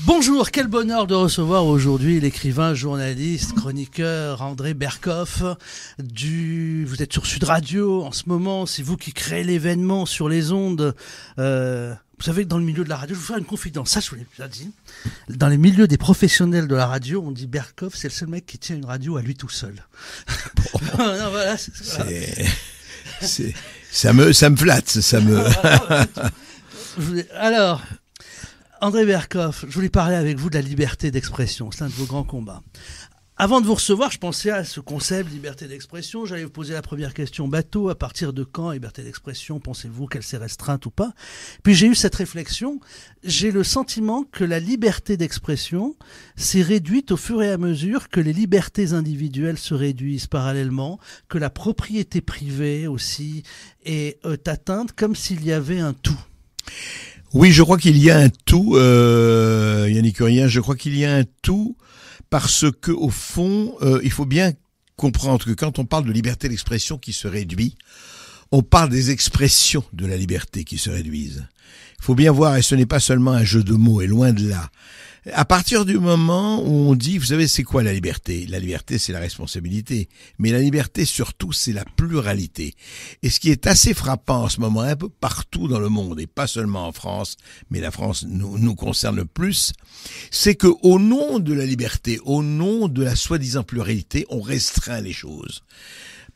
Bonjour, quel bonheur de recevoir aujourd'hui l'écrivain, journaliste, chroniqueur André Berkoff. Vous êtes sur Sud Radio en ce moment, c'est vous qui créez l'événement sur les ondes. Vous savez que dans le milieu de la radio, je vais vous faire une confidence, ça je vous l'ai déjà dit. Dans les milieux des professionnels de la radio, on dit Berkoff, c'est le seul mec qui tient une radio à lui tout seul. Bon. Non, voilà, ça me flatte, ça me... Alors... André Berkoff, je voulais parler avec vous de la liberté d'expression, c'est l'un de vos grands combats. Avant de vous recevoir, je pensais à ce concept liberté d'expression, j'allais vous poser la première question bateau, à partir de quand liberté d'expression, pensez-vous qu'elle s'est restreinte ou pas? Puis j'ai eu cette réflexion, j'ai le sentiment que la liberté d'expression s'est réduite au fur et à mesure que les libertés individuelles se réduisent parallèlement, que la propriété privée aussi est atteinte comme s'il y avait un tout. Oui, je crois qu'il y a un tout, Yannick Urien, je crois qu'il y a un tout parce que au fond, il faut bien comprendre que quand on parle de liberté d'expression qui se réduit, on parle des expressions de la liberté qui se réduisent. Il faut bien voir, et ce n'est pas seulement un jeu de mots, et loin de là. À partir du moment où on dit, vous savez, c'est quoi la liberté? La liberté, c'est la responsabilité. Mais la liberté, surtout, c'est la pluralité. Et ce qui est assez frappant en ce moment, un peu partout dans le monde, et pas seulement en France, mais la France nous concerne le plus, c'est que au nom de la liberté, au nom de la soi-disant pluralité, on restreint les choses.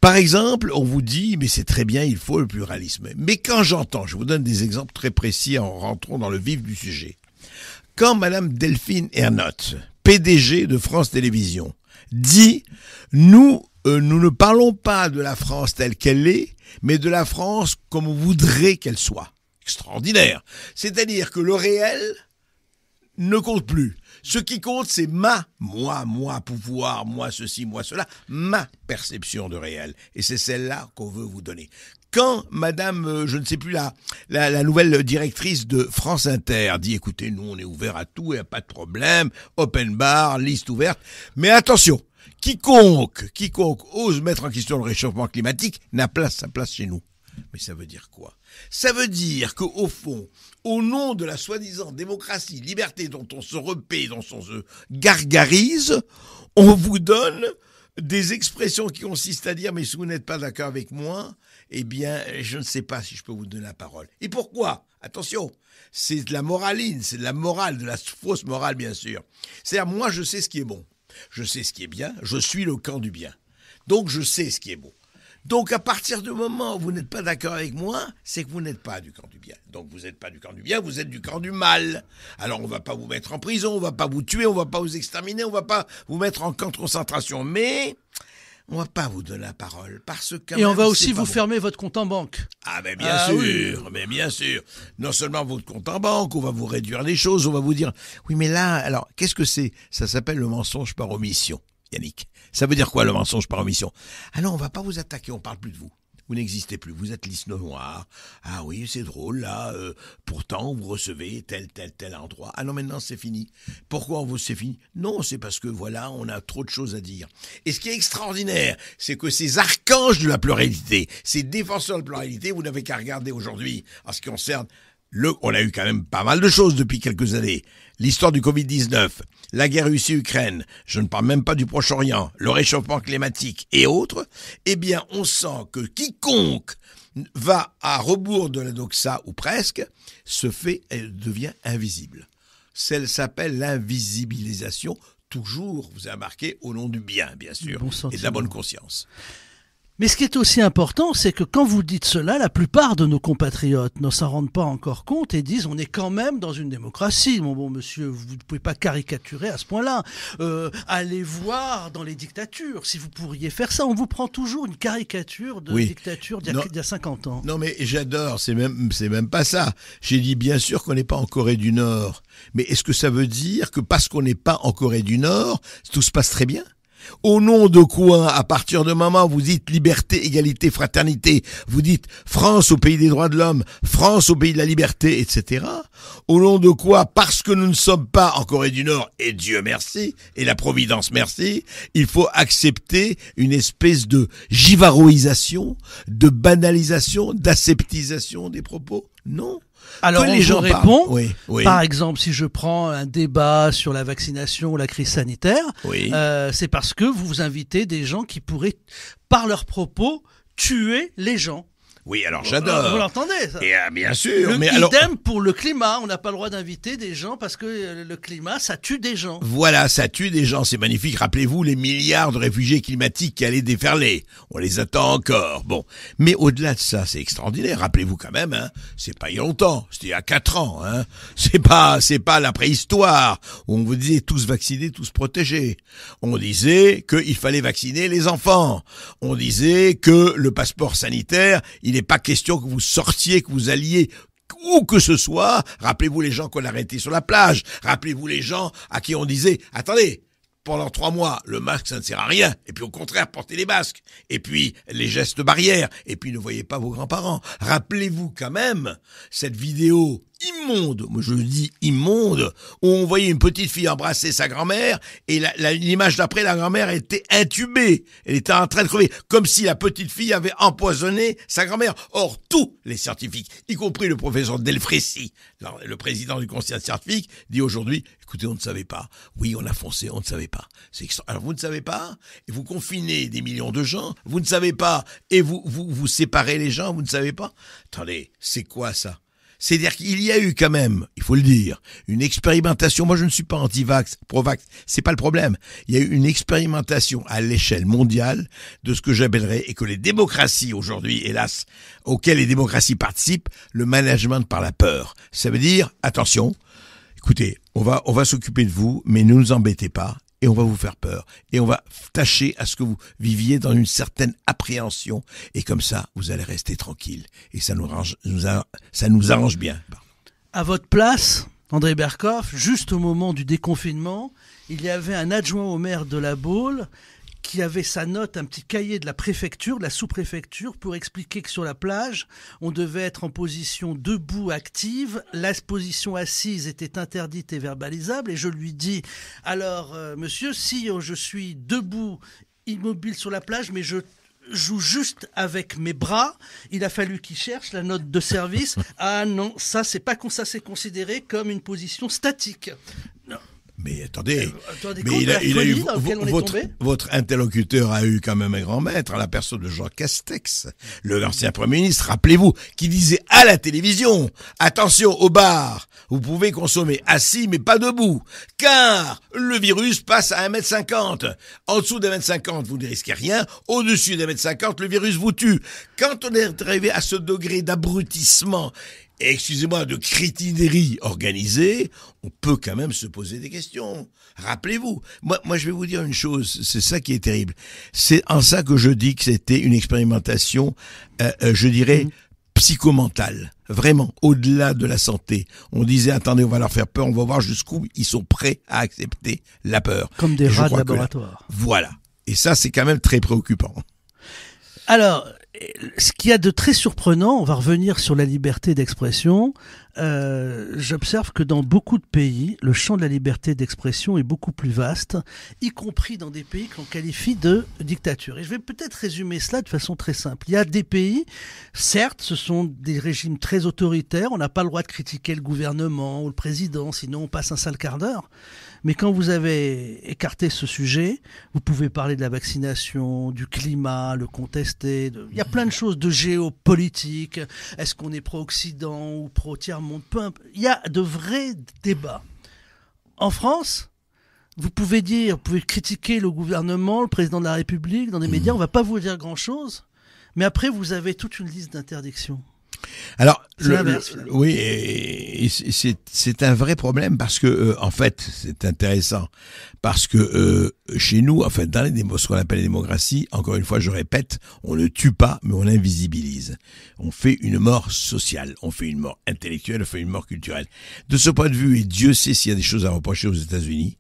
Par exemple, on vous dit, mais c'est très bien, il faut le pluralisme. Mais quand j'entends, je vous donne des exemples très précis en rentrant dans le vif du sujet. Quand Madame Delphine Ernotte, PDG de France Télévisions, dit « Nous ne parlons pas de la France telle qu'elle est, mais de la France comme on voudrait qu'elle soit. » Extraordinaire. C'est-à-dire que le réel ne compte plus. Ce qui compte, c'est moi, pouvoir, moi ceci, moi cela, ma perception de réel. Et c'est celle-là qu'on veut vous donner. Quand madame, je ne sais plus, la nouvelle directrice de France Inter dit, écoutez, nous on est ouvert à tout, il n'y a pas de problème, open bar, liste ouverte, mais attention, quiconque ose mettre en question le réchauffement climatique n'a sa place chez nous. Mais ça veut dire quoi? Ça veut dire qu'au fond, au nom de la soi-disant démocratie, liberté dont on se repaît, dont on se gargarise, on vous donne des expressions qui consistent à dire « mais si vous n'êtes pas d'accord avec moi, eh bien, je ne sais pas si je peux vous donner la parole. » Et pourquoi? Attention, c'est de la moraline, c'est de la morale, de la fausse morale, bien sûr. C'est-à-dire, moi, je sais ce qui est bon, je sais ce qui est bien, je suis le camp du bien. Donc, je sais ce qui est bon. Donc, à partir du moment où vous n'êtes pas d'accord avec moi, c'est que vous n'êtes pas du camp du bien. Donc, vous n'êtes pas du camp du bien, vous êtes du camp du mal. Alors, on va pas vous mettre en prison, on va pas vous tuer, on va pas vous exterminer, on va pas vous mettre en camp de concentration. Mais on va pas vous donner la parole parce que... Et on va aussi vous fermer votre compte en banque. Ah, mais bien sûr, mais bien sûr. Non seulement votre compte en banque, on va vous réduire les choses, on va vous dire... Oui, mais là, alors, qu'est-ce que c'est? Ça s'appelle le mensonge par omission. Yannick. Ça veut dire quoi le mensonge par omission? Ah non, on va pas vous attaquer, on parle plus de vous. Vous n'existez plus, vous êtes liste noire. Ah oui, c'est drôle, là, pourtant vous recevez tel endroit. Ah non, maintenant c'est fini. Pourquoi c'est fini? Non, c'est parce que voilà, on a trop de choses à dire. Et ce qui est extraordinaire, c'est que ces archanges de la pluralité, ces défenseurs de la pluralité, vous n'avez qu'à regarder aujourd'hui, en ce qui concerne on a eu quand même pas mal de choses depuis quelques années. L'histoire du Covid-19, la guerre Russie-Ukraine, je ne parle même pas du Proche-Orient, le réchauffement climatique et autres, eh bien, on sent que quiconque va à rebours de la doxa, ou presque, devient invisible. Celle s'appelle l'invisibilisation, toujours, vous avez remarqué, au nom du bien, bien sûr, et de la bonne conscience. Mais ce qui est aussi important, c'est que quand vous dites cela, la plupart de nos compatriotes ne s'en rendent pas encore compte et disent on est quand même dans une démocratie. Mon bon monsieur, vous ne pouvez pas caricaturer à ce point-là. Allez voir dans les dictatures, si vous pourriez faire ça. On vous prend toujours une caricature de dictature d'il y a 50 ans. Non mais j'adore, c'est même pas ça. J'ai dit bien sûr qu'on n'est pas en Corée du Nord. Mais est-ce que ça veut dire que parce qu'on n'est pas en Corée du Nord, tout se passe très bien ? Au nom de quoi, à partir du moment où vous dites liberté, égalité, fraternité, vous dites France au pays des droits de l'homme, France au pays de la liberté, etc. Au nom de quoi? Parce que nous ne sommes pas en Corée du Nord, et Dieu merci, et la Providence merci, il faut accepter une espèce de givaroisation, de banalisation, d'aseptisation des propos? Non. Alors, les gens répond, oui, oui. Par exemple, si je prends un débat sur la vaccination ou la crise sanitaire, Oui. C'est parce que vous invitez des gens qui pourraient, par leurs propos, tuer les gens. Oui, alors j'adore. Vous l'entendez, ça? Et bien sûr. Mais idem alors, pour le climat. On n'a pas le droit d'inviter des gens parce que le climat, ça tue des gens. voilà, ça tue des gens, c'est magnifique. Rappelez-vous les milliards de réfugiés climatiques qui allaient déferler. On les attend encore. Bon, mais au-delà de ça, c'est extraordinaire. Rappelez-vous quand même, hein, c'est pas il y a longtemps, c'était il y a 4 ans. Hein. C'est pas la préhistoire où on vous disait tous vaccinés, tous protégés. On disait qu'il fallait vacciner les enfants. On disait que le passeport sanitaire, il n'est pas question que vous sortiez, que vous alliez où que ce soit. Rappelez-vous les gens qu'on arrêtait sur la plage. Rappelez-vous les gens à qui on disait « Attendez, pendant 3 mois, le masque, ça ne sert à rien. Et puis au contraire, portez les masques. Et puis les gestes barrières. Et puis ne voyez pas vos grands-parents. » Rappelez-vous quand même cette vidéo immonde, moi je le dis immonde, où on voyait une petite fille embrasser sa grand-mère et l'image d'après, la grand-mère était intubée, elle était en train de crever, comme si la petite fille avait empoisonné sa grand-mère. Or, tous les scientifiques, y compris le professeur Delfrécy, le président du conseil scientifique, dit aujourd'hui, écoutez, on ne savait pas. Oui, on a foncé, on ne savait pas. Alors vous ne savez pas, et vous confinez des millions de gens, vous ne savez pas, et vous séparez les gens, vous ne savez pas. Attendez, c'est quoi ça? C'est-à-dire qu'il y a eu quand même, il faut le dire, une expérimentation. Moi, je ne suis pas anti-vax, pro-vax, c'est pas le problème. Il y a eu une expérimentation à l'échelle mondiale de ce que j'appellerais, et que les démocraties aujourd'hui, hélas, auxquelles les démocraties participent, le management par la peur. Ça veut dire, attention, écoutez, on va s'occuper de vous, mais ne nous embêtez pas. Et on va vous faire peur. Et on va tâcher à ce que vous viviez dans une certaine appréhension. Et comme ça, vous allez rester tranquille. Et ça nous arrange bien. À votre place, André Berkoff, juste au moment du déconfinement, il y avait un adjoint au maire de La Baule qui avait sa note, un petit cahier de la préfecture, de la sous-préfecture, pour expliquer que sur la plage, on devait être en position debout active, la position assise était interdite et verbalisable, et je lui dis, alors monsieur, si je suis debout, immobile sur la plage, mais je joue juste avec mes bras, il a fallu qu'il cherche la note de service. Ah non, ça c'est considéré comme une position statique. Non. Mais attendez, mais il a eu votre interlocuteur a eu quand même un grand maître, à la personne de Jean Castex, l'ancien Premier ministre, rappelez-vous, qui disait à la télévision, attention au bar, vous pouvez consommer assis mais pas debout, car le virus passe à 1,50 m. En dessous d'1,50 m, vous ne risquez rien, au-dessus d'1,50 m, le virus vous tue. Quand on est arrivé à ce degré d'abrutissement, excusez-moi, de crétinerie organisée, on peut quand même se poser des questions. Rappelez-vous, moi je vais vous dire une chose, c'est ça qui est terrible. C'est en ça que je dis que c'était une expérimentation, je dirais, psychomentale. Vraiment, au-delà de la santé. On disait, attendez, on va leur faire peur, on va voir jusqu'où ils sont prêts à accepter la peur. Comme des rats de laboratoire. Voilà. Et ça, c'est quand même très préoccupant. Alors, ce qu'il y a de très surprenant, on va revenir sur la liberté d'expression, j'observe que dans beaucoup de pays, le champ de la liberté d'expression est beaucoup plus vaste, y compris dans des pays qu'on qualifie de dictature. Et je vais peut-être résumer cela de façon très simple. Il y a des pays, certes, ce sont des régimes très autoritaires, on n'a pas le droit de critiquer le gouvernement ou le président, sinon on passe un sale quart d'heure. Mais quand vous avez écarté ce sujet, vous pouvez parler de la vaccination, du climat, le contester. Il y a plein de choses, de géopolitique. Est-ce qu'on est pro-Occident ou pro-tiers-monde? Il y a de vrais débats. En France, vous pouvez critiquer le gouvernement, le président de la République, dans des médias, on ne va pas vous dire grand-chose. Mais après, vous avez toute une liste d'interdictions. Alors, oui, et c'est un vrai problème parce que, en fait, c'est intéressant parce que chez nous, en fait, dans ce qu'on appelle les démocraties, encore une fois, je répète, on ne tue pas, mais on invisibilise. On fait une mort sociale, on fait une mort intellectuelle, on fait une mort culturelle. De ce point de vue, et Dieu sait s'il y a des choses à reprocher aux États-Unis,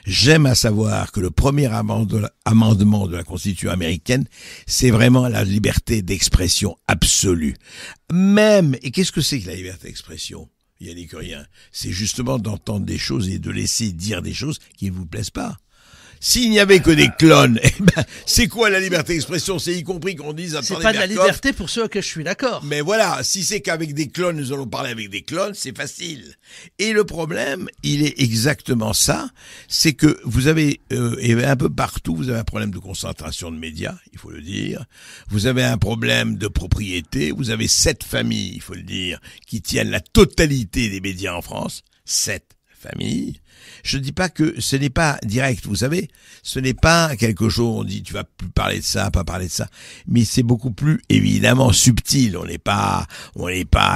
j'aime à savoir que le premier amendement de la Constitution américaine, c'est vraiment la liberté d'expression absolue. Même, et qu'est-ce que c'est que la liberté d'expression? Yannick Rien. C'est justement d'entendre des choses et de laisser dire des choses qui ne vous plaisent pas. S'il n'y avait que des clones, c'est quoi la liberté d'expression? C'est y compris qu'on dise... C'est pas de la liberté pour ceux que je suis d'accord. Mais voilà, si c'est qu'avec des clones, nous allons parler avec des clones, c'est facile. Et le problème, il est exactement ça, c'est que vous avez, et un peu partout, vous avez un problème de concentration de médias, il faut le dire. Vous avez un problème de propriété, vous avez 7 familles, il faut le dire, qui tiennent la totalité des médias en France. 7 familles. Je ne dis pas que ce n'est pas direct, vous savez, ce n'est pas quelque chose, on dit tu vas plus parler de ça, pas parler de ça, mais c'est beaucoup plus évidemment subtil, on n'est pas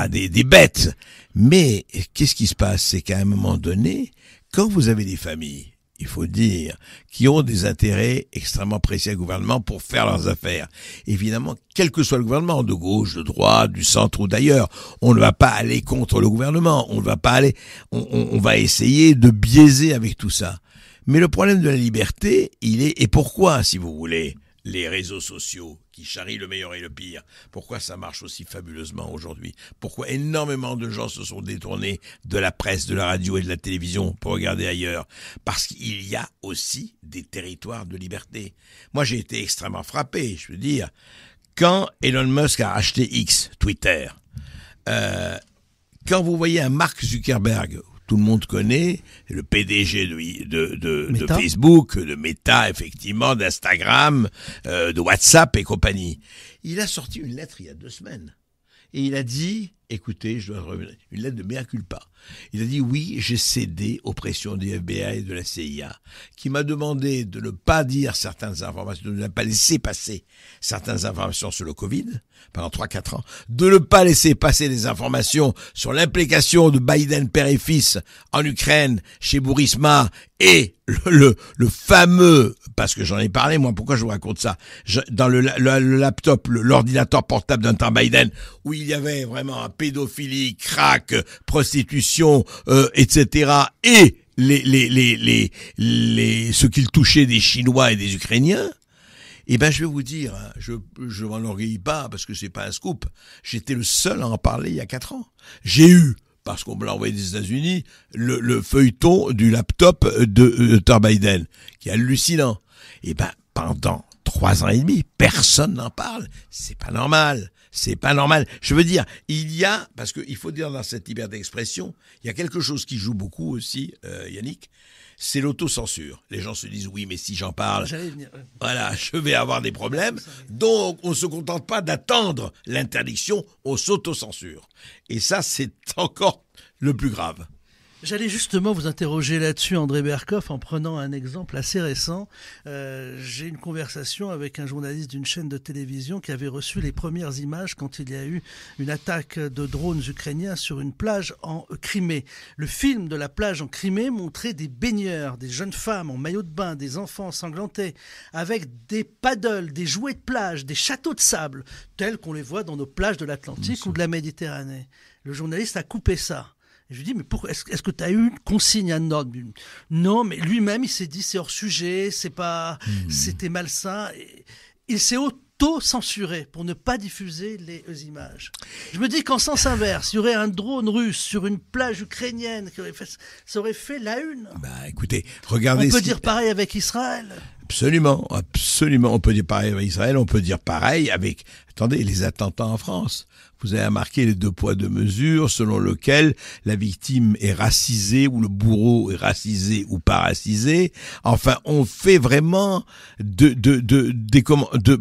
des bêtes. Mais qu'est-ce qui se passe? C'est qu'à un moment donné, quand vous avez des familles, il faut dire, qui ont des intérêts extrêmement précis au gouvernement pour faire leurs affaires. Évidemment, quel que soit le gouvernement, de gauche, de droite, du centre ou d'ailleurs, on ne va pas aller contre le gouvernement, on ne va pas aller, on va essayer de biaiser avec tout ça. Mais le problème de la liberté, il est, et pourquoi, si vous voulez, les réseaux sociaux qui charrient le meilleur et le pire, pourquoi ça marche aussi fabuleusement aujourd'hui? Pourquoi énormément de gens se sont détournés de la presse, de la radio et de la télévision pour regarder ailleurs? Parce qu'il y a aussi des territoires de liberté. Moi, j'ai été extrêmement frappé, je veux dire, quand Elon Musk a acheté X, Twitter, quand vous voyez un Mark Zuckerberg, tout le monde connaît, le PDG de Facebook, de Meta, effectivement, d'Instagram, de WhatsApp et compagnie. Il a sorti une lettre il y a 2 semaines. Et il a dit, écoutez, je dois revenir, une lettre de mea culpa. Il a dit, oui, j'ai cédé aux pressions du FBI et de la CIA, qui m'a demandé de ne pas dire certaines informations, de ne pas laisser passer certaines informations sur le Covid, pendant 3-4 ans, de ne pas laisser passer des informations sur l'implication de Biden père et fils en Ukraine, chez Burisma, et le fameux, parce que j'en ai parlé, moi, pourquoi je vous raconte ça? Dans le laptop, l'ordinateur portable d'un temps Biden, où il y avait vraiment pédophilie, crack, prostitution, etc., et ce qu'il touchait des Chinois et des Ukrainiens, eh ben, je vais vous dire, hein, je m'enorgueillis pas parce que c'est pas un scoop. J'étais le seul à en parler il y a 4 ans. J'ai eu, parce qu'on me l'a envoyé des États-Unis, le feuilleton du laptop de Biden, qui est hallucinant. Eh ben, pendant 3 ans et demi, personne n'en parle. C'est pas normal. C'est pas normal. Je veux dire, parce qu'il faut dire dans cette liberté d'expression, il y a quelque chose qui joue beaucoup aussi, Yannick, c'est l'autocensure. Les gens se disent, oui, mais si j'en parle, voilà, je vais avoir des problèmes. Donc, on ne se contente pas d'attendre l'interdiction, on s'autocensure. Et ça, c'est encore le plus grave. J'allais justement vous interroger là-dessus, André Berkoff, en prenant un exemple assez récent. J'ai une conversation avec un journaliste d'une chaîne de télévision qui avait reçu les premières images quand il y a eu une attaque de drones ukrainiens sur une plage en Crimée. Le film de la plage en Crimée montrait des baigneurs, des jeunes femmes en maillot de bain, des enfants ensanglantés, avec des paddles, des jouets de plage, des châteaux de sable, tels qu'on les voit dans nos plages de l'Atlantique ou de la Méditerranée. Le journaliste a coupé ça. Je lui dis, mais pourquoi est-ce que tu as eu une consigne, un ordre? Non, mais lui-même, il s'est dit, c'est hors sujet, c'était malsain. Il s'est auto-censuré pour ne pas diffuser les images. Je me dis qu'en sens inverse, il y aurait un drone russe sur une plage ukrainienne, ça aurait fait la une. Bah, écoutez, regardez. On peut dire pareil avec Israël. Absolument, absolument. On peut dire pareil avec Israël, on peut dire pareil avec, attendez, les attentats en France. Vous avez remarqué les 2 poids 2 mesures selon lequel la victime est racisée ou le bourreau est racisé ou pas racisé. Enfin, on fait vraiment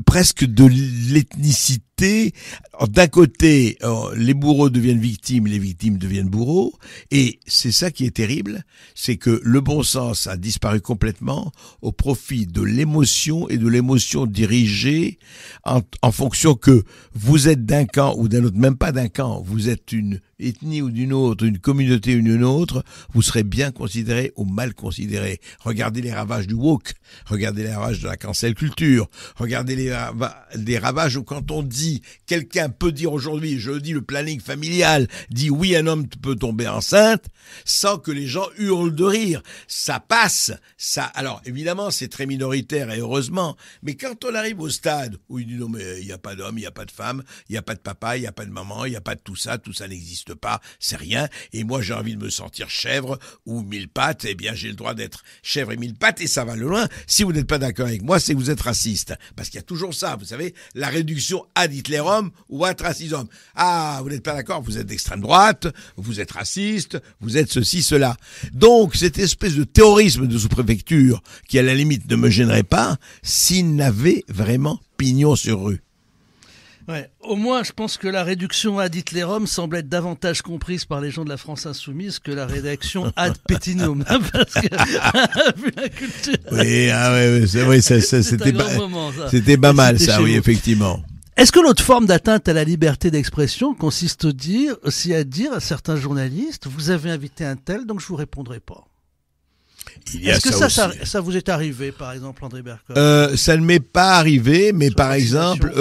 presque de l'ethnicité. Alors, d'un côté, les bourreaux deviennent victimes, les victimes deviennent bourreaux. Et c'est ça qui est terrible, c'est que le bon sens a disparu complètement au profit de l'émotion et de l'émotion dirigée en fonction que vous êtes d'un camp ou d'un autre, même pas d'un camp, vous êtes une ethnie ou d'une autre, une communauté ou d'une autre, vous serez bien considéré ou mal considéré. Regardez les ravages du woke, regardez les ravages de la cancel culture, regardez les ravages où quand on dit, quelqu'un peut dire aujourd'hui, je le dis, le planning familial, dit oui, un homme peut tomber enceinte, sans que les gens hurlent de rire. Ça passe, ça. Alors, évidemment, c'est très minoritaire et heureusement, mais quand on arrive au stade où il dit non, mais il n'y a pas d'homme, d'homme, il n'y a pas de femme, il n'y a pas de papa, il n'y a pas de maman, il n'y a pas de tout ça n'existe pas, c'est rien. Et moi, j'ai envie de me sentir chèvre ou mille pattes, eh bien, j'ai le droit d'être chèvre et mille pattes, et ça va le loin. Si vous n'êtes pas d'accord avec moi, c'est que vous êtes raciste. Parce qu'il y a toujours ça, vous savez, la réduction ad Hitlerum ou ad racism. Ah, vous n'êtes pas d'accord, vous êtes d'extrême droite, vous êtes raciste, vous êtes ceci, cela. Donc, cette espèce de terrorisme de sous-préfecture, qui à la limite ne me gênerait pas, s'il n'avait vraiment pignon sur rue. Ouais. Au moins, je pense que la réduction ad Hitlerum semble être davantage comprise par les gens de la France insoumise que la rédaction ad Pétinium. Parce que, vu la culture. Oui, c'est vrai, c'était pas mal, ça, oui, effectivement. Est-ce que l'autre forme d'atteinte à la liberté d'expression consiste aussi à dire à certains journalistes, vous avez invité un tel, donc je vous répondrai pas? Est-ce que ça vous est arrivé, par exemple, André Berkoff? Ça ne m'est pas arrivé, mais par exemple,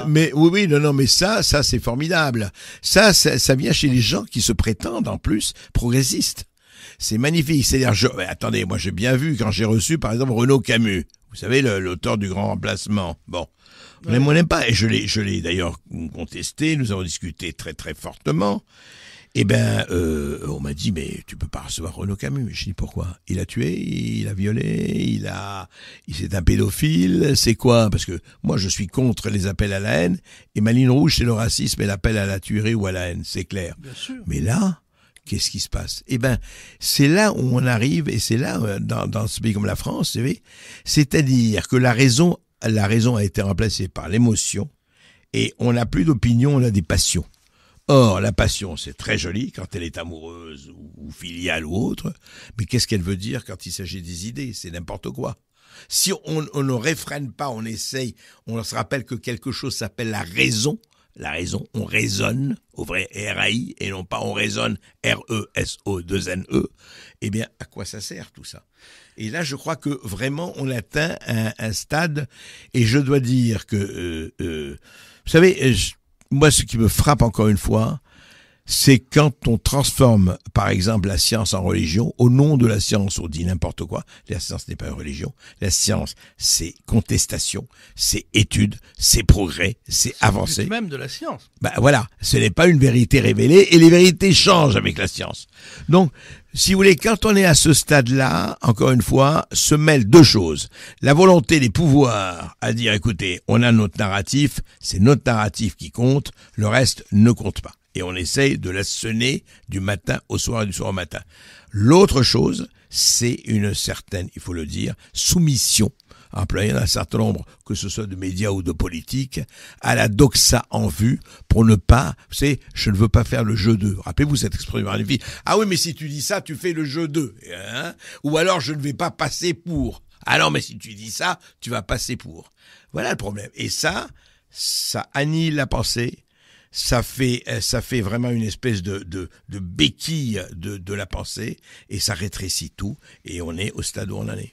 mais mais ça c'est formidable. Ça vient chez les gens qui se prétendent en plus progressistes. C'est magnifique. C'est-à-dire, attendez, moi j'ai bien vu quand j'ai reçu, par exemple, Renaud Camus. Vous savez, l'auteur du Grand Remplacement. Bon. Ouais. On n'aime pas. Et je l'ai d'ailleurs contesté. Nous avons discuté très très fortement. Eh ben, on m'a dit, mais tu peux pas recevoir Renaud Camus. Je dis, pourquoi? Il a tué, il a violé, c'est un pédophile, c'est quoi? Parce que moi, je suis contre les appels à la haine, et ma ligne rouge, c'est le racisme et l'appel à la tuerie ou à la haine, c'est clair. Bien sûr. Mais là, qu'est-ce qui se passe? Eh ben, c'est là où on arrive, et c'est là, dans ce pays comme la France, vous savez, c'est-à-dire que la raison a été remplacée par l'émotion, et on n'a plus d'opinion, on a des passions. Or, la passion, c'est très joli quand elle est amoureuse ou filiale ou autre, mais qu'est-ce qu'elle veut dire quand il s'agit des idées? C'est n'importe quoi. Si on ne réfrène pas, on essaye, on se rappelle que quelque chose s'appelle la raison. La raison, on raisonne, au vrai R-A-I, et non pas on raisonne R-E-S-O-2-N-E. Eh bien, à quoi ça sert tout ça? Et là, je crois que vraiment, on atteint un stade, et je dois dire que, vous savez, moi, ce qui me frappe encore une fois, c'est quand on transforme, par exemple, la science en religion. Au nom de la science, on dit n'importe quoi. La science n'est pas une religion. La science, c'est contestation, c'est étude, c'est progrès, c'est avancée. C'est même de la science. Ben voilà, ce n'est pas une vérité révélée, et les vérités changent avec la science. Donc, si vous voulez, quand on est à ce stade-là, encore une fois, se mêlent deux choses. La volonté des pouvoirs à dire, écoutez, on a notre narratif, c'est notre narratif qui compte, le reste ne compte pas. Et on essaye de l'assener du matin au soir et du soir au matin. L'autre chose, c'est une certaine, il faut le dire, soumission, employant un certain nombre, que ce soit de médias ou de politiques, à la doxa en vue, pour ne pas, vous savez, je ne veux pas faire le jeu 2. Rappelez-vous cette expression magnifique. Ah oui, mais si tu dis ça, tu fais le jeu 2. Hein? Ou alors, je ne vais pas passer pour. Ah non, mais si tu dis ça, tu vas passer pour. Voilà le problème. Et ça annihile la pensée. Ça fait vraiment une espèce de béquille de la pensée, et ça rétrécit tout, et on est au stade où on en est.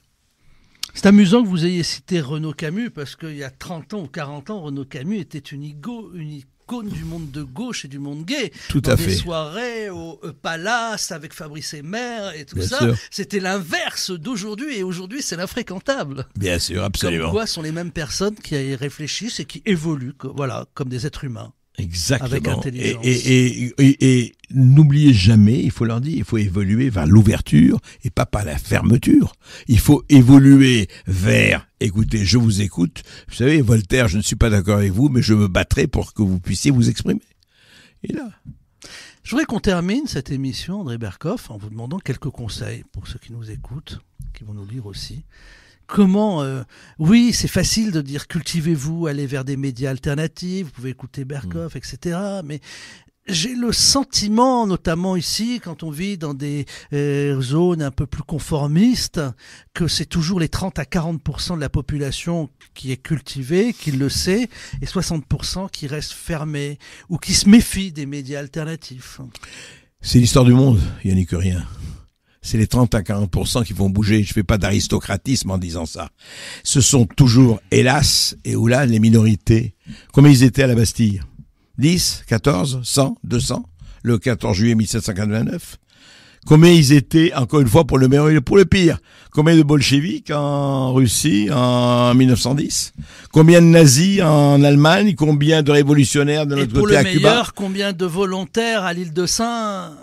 C'est amusant que vous ayez cité Renaud Camus, parce qu'il y a 30 ans ou 40 ans, Renaud Camus était une icône du monde de gauche et du monde gay. Tout à fait. Des soirées au Palace avec Fabrice Hébert et tout Bien ça. sûr. C'était l'inverse d'aujourd'hui, et aujourd'hui c'est l'infréquentable. Bien sûr, absolument. Comme quoi sont les mêmes personnes qui réfléchissent et qui évoluent, voilà, comme des êtres humains. Exactement. Avec intelligence. Et n'oubliez jamais, il faut leur dire, il faut évoluer vers l'ouverture et pas par la fermeture. Il faut évoluer vers, écoutez, je vous écoute. Vous savez, Voltaire, je ne suis pas d'accord avec vous, mais je me battrai pour que vous puissiez vous exprimer. Et là. Je voudrais qu'on termine cette émission, André Berkoff, en vous demandant quelques conseils pour ceux qui nous écoutent, qui vont nous lire aussi. Comment, oui, c'est facile de dire cultivez-vous, allez vers des médias alternatifs, vous pouvez écouter Berkoff, etc. Mais j'ai le sentiment, notamment ici, quand on vit dans des zones un peu plus conformistes, que c'est toujours les 30 à 40% de la population qui est cultivée, qui le sait, et 60% qui reste fermée ou qui se méfie des médias alternatifs. C'est l'histoire du monde, Yannick Rien. C'est les 30 à 40% qui vont bouger. Je fais pas d'aristocratisme en disant ça. Ce sont toujours, hélas, et oula, les minorités. Combien ils étaient à la Bastille? 10, 14, 100, 200? Le 14 juillet 1789? Combien ils étaient, encore une fois, pour le meilleur et pour le pire? Combien de bolcheviks en Russie en 1910? Combien de nazis en Allemagne? Combien de révolutionnaires de notre côté à Cuba? Et pour le meilleur, combien de volontaires à l'île de Saint?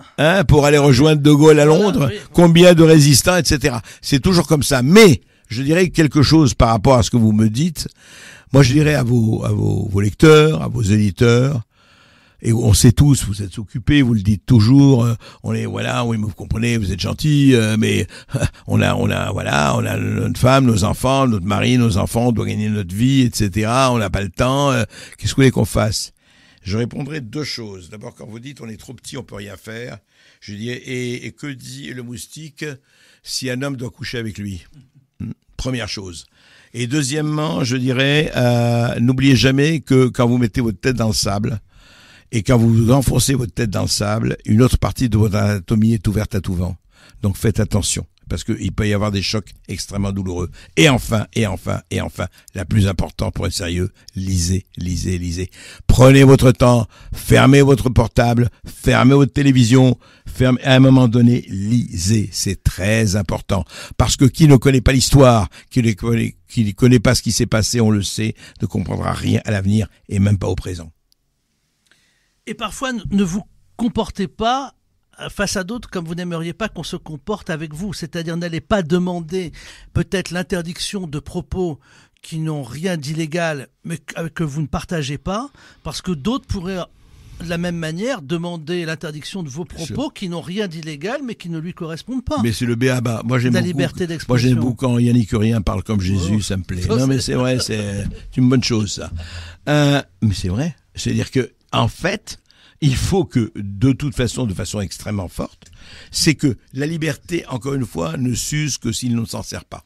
Pour aller rejoindre De Gaulle à Londres? Oui. Combien de résistants, etc. C'est toujours comme ça. Mais, je dirais quelque chose par rapport à ce que vous me dites. Moi, je dirais à vos lecteurs, à vos éditeurs, et on sait tous, vous êtes occupés, vous le dites toujours, oui, vous comprenez, vous êtes gentils, mais on a notre femme, nos enfants, notre mari, nos enfants, on doit gagner notre vie, etc. On n'a pas le temps. Qu'est-ce que vous voulez qu'on fasse? Je répondrai deux choses. D'abord, quand vous dites on est trop petit, on peut rien faire, je dis et que dit le moustique si un homme doit coucher avec lui? Première chose. Et deuxièmement, je dirais, n'oubliez jamais que quand vous mettez votre tête dans le sable, et quand vous enfoncez votre tête dans le sable, une autre partie de votre anatomie est ouverte à tout vent. Donc faites attention, parce qu'il peut y avoir des chocs extrêmement douloureux. Et enfin, la plus importante pour être sérieux, lisez. Prenez votre temps, fermez votre portable, fermez votre télévision, à un moment donné, lisez. C'est très important. Parce que qui ne connaît pas l'histoire, qui ne connaît pas ce qui s'est passé, on le sait, ne comprendra rien à l'avenir et même pas au présent. Et parfois, ne vous comportez pas face à d'autres comme vous n'aimeriez pas qu'on se comporte avec vous. C'est-à-dire, n'allez pas demander peut-être l'interdiction de propos qui n'ont rien d'illégal, mais que vous ne partagez pas, parce que d'autres pourraient, de la même manière, demander l'interdiction de vos propos qui n'ont rien d'illégal, mais qui ne lui correspondent pas. Mais c'est le béaba. Moi, j'aime beaucoup quand Yannick Urien parle comme Jésus, ça me plaît. Non, mais c'est vrai, c'est une bonne chose, ça. Mais c'est vrai. C'est-à-dire que, en fait, il faut que, de toute façon, de façon extrêmement forte, c'est que la liberté, encore une fois, ne s'use que s'il ne s'en sert pas.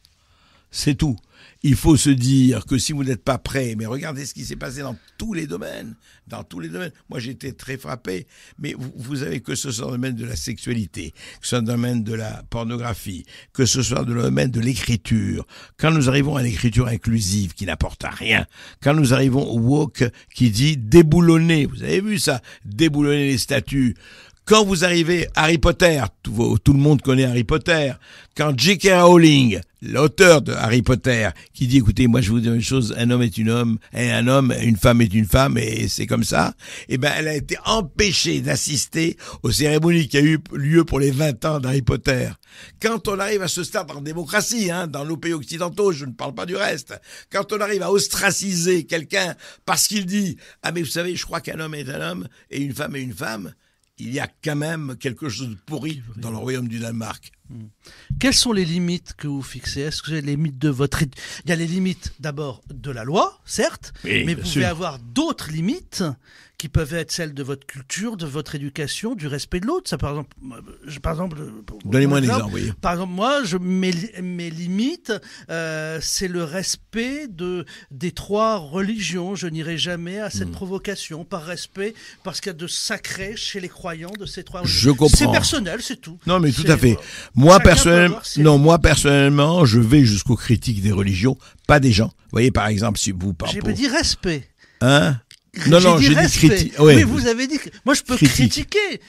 C'est tout. Il faut se dire que si vous n'êtes pas prêt, mais regardez ce qui s'est passé dans tous les domaines. Moi, j'ai été très frappé, mais vous savez que ce soit dans le domaine de la sexualité, que ce soit dans le domaine de la pornographie, que ce soit dans le domaine de l'écriture. Quand nous arrivons à l'écriture inclusive qui n'apporte à rien, quand nous arrivons au woke qui dit déboulonner, vous avez vu ça, déboulonner les statuts. Quand vous arrivez Harry Potter, tout le monde connaît Harry Potter. Quand J.K. Rowling, l'auteur de Harry Potter, qui dit écoutez, moi je vous dis une chose, un homme est un homme, et un homme, une femme est une femme, et c'est comme ça. Eh ben, elle a été empêchée d'assister aux cérémonies qui a eu lieu pour les 20 ans d'Harry Potter. Quand on arrive à ce stade en démocratie, dans nos pays occidentaux, je ne parle pas du reste. Quand on arrive à ostraciser quelqu'un parce qu'il dit ah mais vous savez, je crois qu'un homme est un homme et une femme est une femme. Il y a quand même quelque chose de pourri dans le royaume du Danemark. Quelles sont les limites que vous fixez? Est-ce que c'est les limites de votre... Il y a les limites d'abord de la loi, certes, oui, mais vous pouvez avoir d'autres limites qui peuvent être celles de votre culture, de votre éducation, du respect de l'autre. Ça, par exemple, donnez-moi un exemple. Oui. Par exemple, moi, mes limites, c'est le respect des trois religions. Je n'irai jamais à cette provocation par respect, parce qu'il y a de sacré chez les croyants de ces trois religions. Je comprends. C'est personnel, c'est tout. Non, mais tout à fait. Moi, personnellement, je vais jusqu'aux critiques des religions, pas des gens. Vous voyez, par exemple, si vous parlez. J'ai pas dit respect. Hein? Non, j'ai dit critique. Oui, vous avez dit. Moi, je peux critiquer.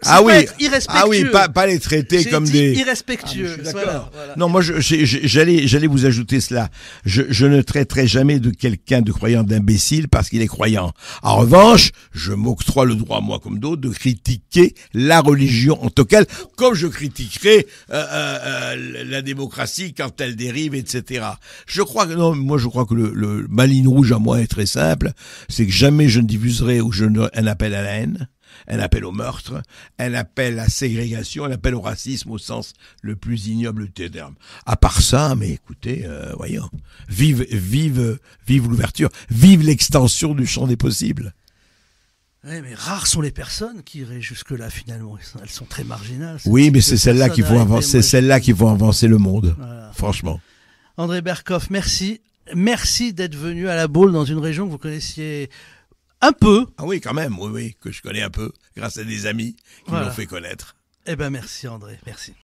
Ah oui, être irrespectueux. ah oui, pas les traiter comme des irrespectueux. Ah, d'accord. Voilà. Non, moi j'allais vous ajouter cela. Je ne traiterai jamais de quelqu'un de croyant d'imbécile parce qu'il est croyant. En revanche, je m'octroie le droit, moi comme d'autres, de critiquer la religion en tant qu'elle, comme je critiquerai la démocratie quand elle dérive, etc. Je crois que ma ligne rouge à moi est très simple, c'est que jamais je ne diffuserai un appel à la haine, un appel au meurtre, un appel à la ségrégation, un appel au racisme au sens le plus ignoble du terme. À part ça, mais écoutez, voyons, vive l'ouverture, vive l'extension du champ des possibles. Oui, mais rares sont les personnes qui iraient jusque-là, finalement. Elles sont très marginales. Oui, mais c'est celles-là qui vont avancer, c'est celles-là qui vont avancer le monde. Voilà. Franchement. André Berkoff, merci. Merci d'être venu à La Baule dans une région que vous connaissiez un peu. Ah oui, quand même, oui, que je connais un peu, grâce à des amis qui m'ont fait connaître. Eh ben, merci André, merci.